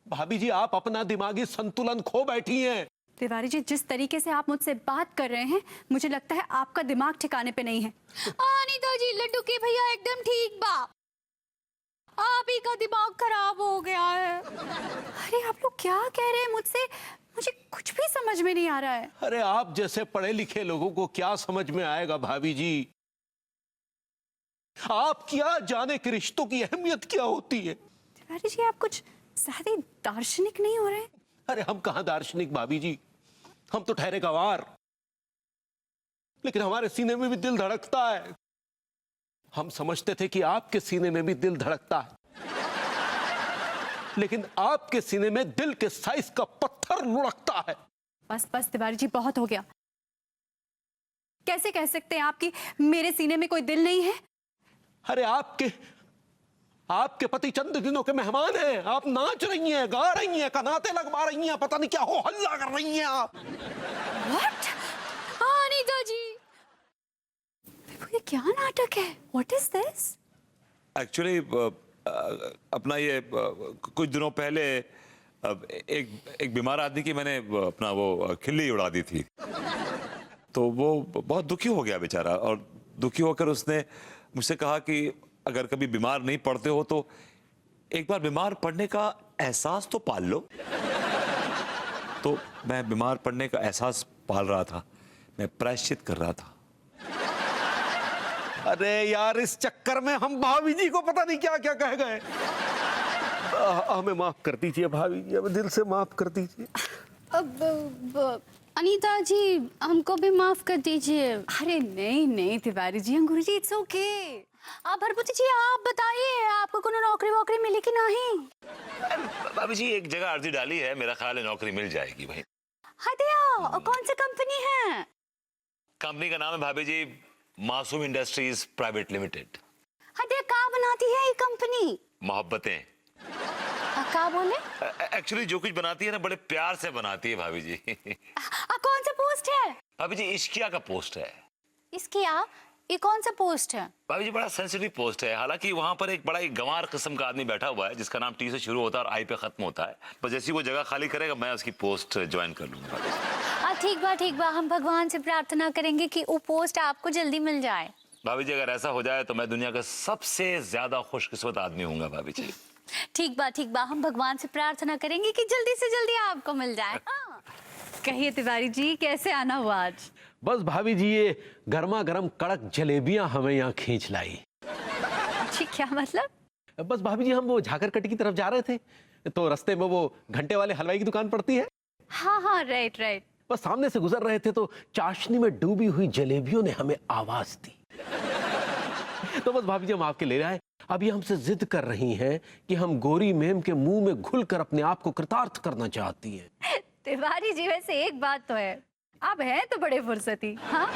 भाभी जी आप अपना दिमागी संतुलन खो बैठी हैं। तिवारी जी, जिस तरीके से आप मुझसे बात कर रहे हैं, मुझे लगता है आपका दिमाग ठिकाने पे नहीं है। अनीता जी, लड्डू के भैया एकदम ठीक बा, आप ही का दिमाग खराब हो गया है। अरे आप लोग क्या कह रहे हैं मुझसे? मुझे कुछ भी समझ में नहीं आ रहा है। अरे आप जैसे पढ़े लिखे लोगों को क्या समझ में आएगा भाभी जी। आप क्या जाने कि रिश्तों की अहमियत क्या होती है। तिवारी जी, आप कुछ ज्यादा ही दार्शनिक नहीं हो रहे? अरे हम कहां दार्शनिक भाभी जी, हम तो ठहरे गवार, लेकिन हमारे सीने में भी दिल धड़कता है। हम समझते थे कि आपके सीने में भी दिल धड़कता है, लेकिन आपके सीने में दिल के साइज का पत्थर लुढ़कता है। बस बस तिवारी जी, बहुत हो गया। कैसे कह सकते हैं आप कि मेरे सीने में कोई दिल नहीं है? अरे आपके पति चंद दिनों के मेहमान हैं। आप नाच रही हैं, गा रही हैं, कनाते लगवा रही हैं, पता नहीं क्या हो हल्ला कर रही हैं आप। What? अनीता जी, ये क्या नाटक है? What is this? एक्चुअली अपना ये कुछ दिनों पहले एक बीमार आदमी की मैंने अपना वो खिल्ली उड़ा दी थी, तो वो बहुत दुखी हो गया बेचारा, और दुखी होकर उसने मुझसे कहा कि अगर कभी बीमार नहीं पड़ते हो तो एक बार बीमार पड़ने का एहसास तो पाल लो। तो मैं बीमार पड़ने का एहसास पाल रहा था, मैं प्रायश्चित कर रहा था। अरे यार, इस चक्कर में हम भाभी जी को पता नहीं क्या क्या कह गए। हमें माफ कर दीजिए भाभी जी, हमें दिल से माफ कर दीजिए। अनीता जी, हमको भी माफ कर दीजिए। अरे नहीं नहीं तिवारी जी, अंगूरी जी, इट्स ओके। आप भरभूति जी, आप बताइए, आपको कोनो नौकरी वोकरी मिली कि नहीं? भाभी जी एक जगह अर्जी डाली है, मेरा ख्याल है नौकरी मिल जाएगी भाई। हाँ दिया, और कौन सी कंपनी है? कंपनी का नाम है भाभी जी मासूम इंडस्ट्रीज प्राइवेट लिमिटेड। हाँ दिया, कहाँ बनाती है ये कंपनी? मोहब्बतें। क्या बोले? एक्चुअली जो कुछ बनाती है ना, बड़े प्यार से बनाती है भाभी जी। कौन सा पोस्ट है? भाभी जी इश्किया का पोस्ट है। इसकिया? ये कौन सा पोस्ट है? भाभी जी बड़ा सेंसिटिव पोस्ट है, हालांकि वहां पर एक बड़ा ही गंवार किस्म का आदमी बैठा हुआ है जिसका नाम टी से शुरू होता है और आई पे खत्म होता है। बस जैसी वो जगह खाली करेगा मैं उसकी पोस्ट ज्वाइन कर लूंगा। ठीक बा ठीक बा, हम भगवान से प्रार्थना करेंगे कि वो पोस्ट आपको जल्दी मिल जाए। भाभी जी अगर ऐसा हो जाए तो मैं दुनिया का सबसे ज्यादा खुशकिस्मत आदमी हूँगा भाभी जी। ठीक बा, हम भगवान से प्रार्थना करेंगे कि जल्दी से जल्दी आपको मिल जाए। हाँ। कहिए तिवारी जी, कैसे आना हुआ आज? बस भाभी जी ये गर्मा गर्म कड़क जलेबियां हमें यहाँ खींच लाई। जी क्या मतलब? बस भाभी जी हम वो झाकरकटी की तरफ जा रहे थे, तो रास्ते में वो घंटे वाले हलवाई की दुकान पड़ती है। हाँ राइट। बस सामने से गुजर रहे थे तो चाशनी में डूबी हुई जलेबियों ने हमें आवाज दी। तो बस भाभी जी हम आपके ले आए। अब ये हमसे जिद कर रही हैं कि हम गोरी मेम के मुंह में घुलकर अपने आप को कृतार्थ करना चाहती हैं। तिवारी जी, वैसे एक बात तो है, आप हैं तो बड़े फुर्सती। हाँ,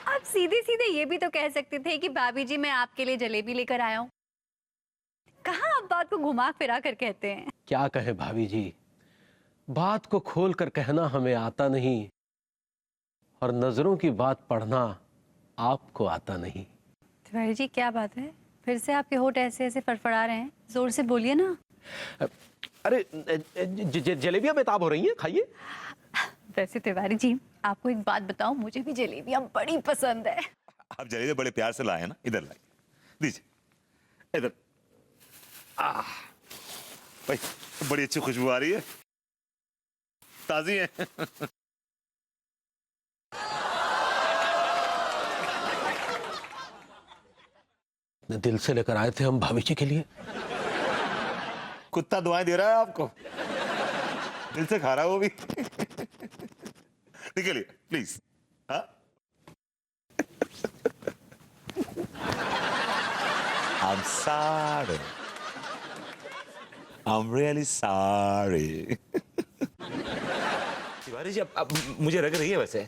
आप सीधे सीधे ये भी तो कह सकते थे कि भाभी जी मैं आपके लिए जलेबी लेकर आया हूँ। कहाँ आप बात को घुमा फिरा कर कहते हैं। क्या कहे भाभी जी, बात को खोल कर कहना हमें आता नहीं, और नजरों की बात पढ़ना आपको आता नहीं। तिवारी जी क्या बात है, फिर से आपके होठ ऐसे ऐसे फड़फड़ा रहे हैं? जोर से बोलिए ना। अरे जलेबियां बेताब हो रही हैं, खाइए। वैसे तिवारी जी, आपको एक बात बताऊं, मुझे भी जलेबियां बड़ी पसंद है। आप जलेबी बड़े प्यार से लाए हैं ना, इधर लाइए, दीजिए इधर। भाई बड़ी अच्छी खुशबू आ रही है, ताजी है। दिल से लेकर आए थे हम भाभी जी के लिए। कुत्ता दुआएं दे रहा है आपको, दिल से खा रहा है वो भी। निकलिए प्लीज। हाँ I'm sorry. I'm really sorry. Tiwari ji अब मुझे लग रही है वैसे